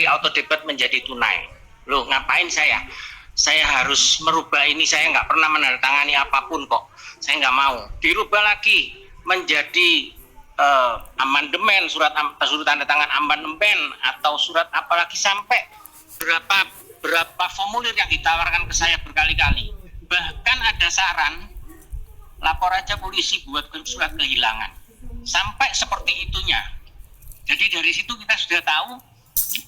auto debit menjadi tunai. Loh, ngapain saya? Saya harus merubah ini, saya nggak pernah menandatangani apapun kok. Saya nggak mau. Dirubah lagi menjadi amandemen, surat tanda tangan amandemen atau surat apalagi sampai berapa formulir yang ditawarkan ke saya berkali-kali. Bahkan ada saran, lapor aja polisi buat surat kehilangan. Sampai seperti itunya. Jadi dari situ kita sudah tahu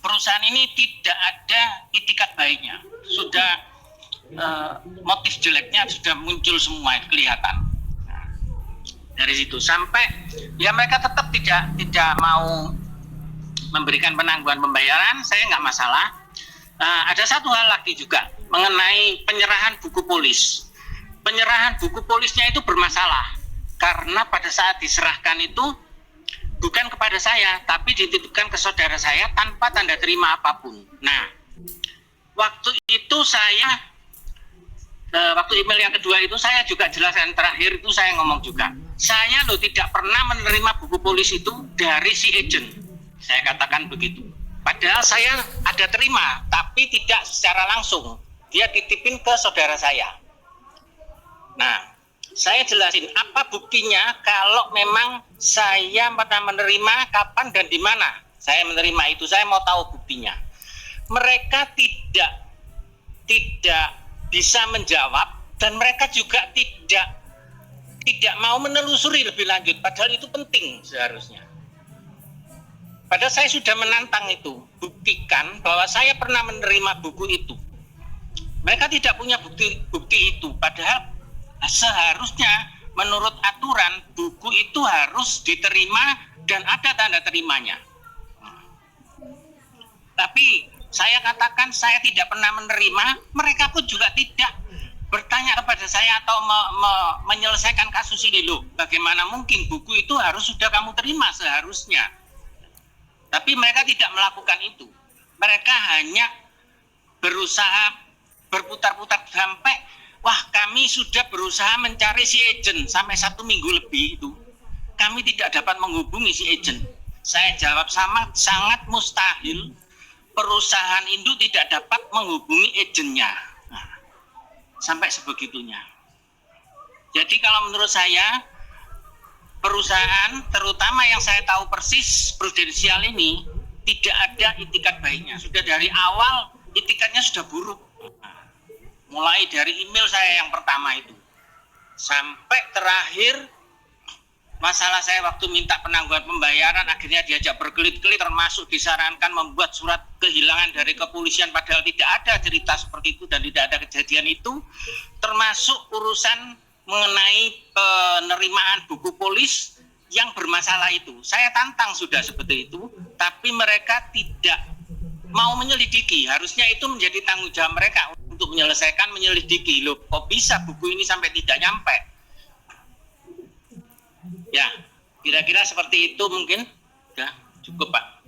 perusahaan ini tidak ada itikat baiknya. Sudah motif jeleknya sudah muncul semua, kelihatan. Nah, dari situ sampai ya mereka tetap tidak mau memberikan penangguhan pembayaran, saya nggak masalah. Ada satu hal lagi juga mengenai penyerahan buku polis. Penyerahan buku polisnya itu bermasalah karena pada saat diserahkan itu bukan kepada saya, tapi dititipkan ke saudara saya tanpa tanda terima apapun. Nah, waktu itu waktu email yang kedua itu saya juga jelaskan, terakhir itu saya ngomong juga, saya loh tidak pernah menerima buku polis itu dari si agent, saya katakan begitu. Padahal saya ada terima, tapi tidak secara langsung, dia titipin ke saudara saya. Nah, saya jelasin apa buktinya kalau memang saya pernah menerima, kapan dan di mana saya menerima itu, saya mau tahu buktinya. Mereka tidak bisa menjawab dan mereka juga tidak mau menelusuri lebih lanjut, padahal itu penting seharusnya. Padahal saya sudah menantang itu, buktikan bahwa saya pernah menerima buku itu. Mereka tidak punya bukti itu, padahal seharusnya menurut aturan buku itu harus diterima dan ada tanda terimanya. Tapi saya katakan saya tidak pernah menerima, mereka pun juga tidak bertanya kepada saya atau menyelesaikan kasus ini. Loh, bagaimana mungkin buku itu harus sudah kamu terima seharusnya. Tapi mereka tidak melakukan itu. Mereka hanya berusaha berputar-putar sampai, wah kami sudah berusaha mencari si agent sampai 1 minggu lebih itu. Kami tidak dapat menghubungi si agent. Saya jawab sangat mustahil perusahaan induk tidak dapat menghubungi agennya. Nah, sampai sebegitunya. Jadi kalau menurut saya, perusahaan terutama yang saya tahu persis Prudensial ini tidak ada itikat baiknya. Sudah dari awal itikatnya sudah buruk. Nah, mulai dari email saya yang pertama itu sampai terakhir masalah saya waktu minta penangguhan pembayaran, akhirnya diajak berkelit-kelit, termasuk disarankan membuat surat kehilangan dari kepolisian, padahal tidak ada cerita seperti itu dan tidak ada kejadian itu, termasuk urusan mengenai penerimaan buku polis yang bermasalah itu. Saya tantang sudah seperti itu, tapi mereka tidak mau menyelidiki. Harusnya itu menjadi tanggung jawab mereka untuk menyelidiki. Loh, kok bisa buku ini sampai tidak nyampe? Ya, kira-kira seperti itu mungkin. Ya, cukup Pak.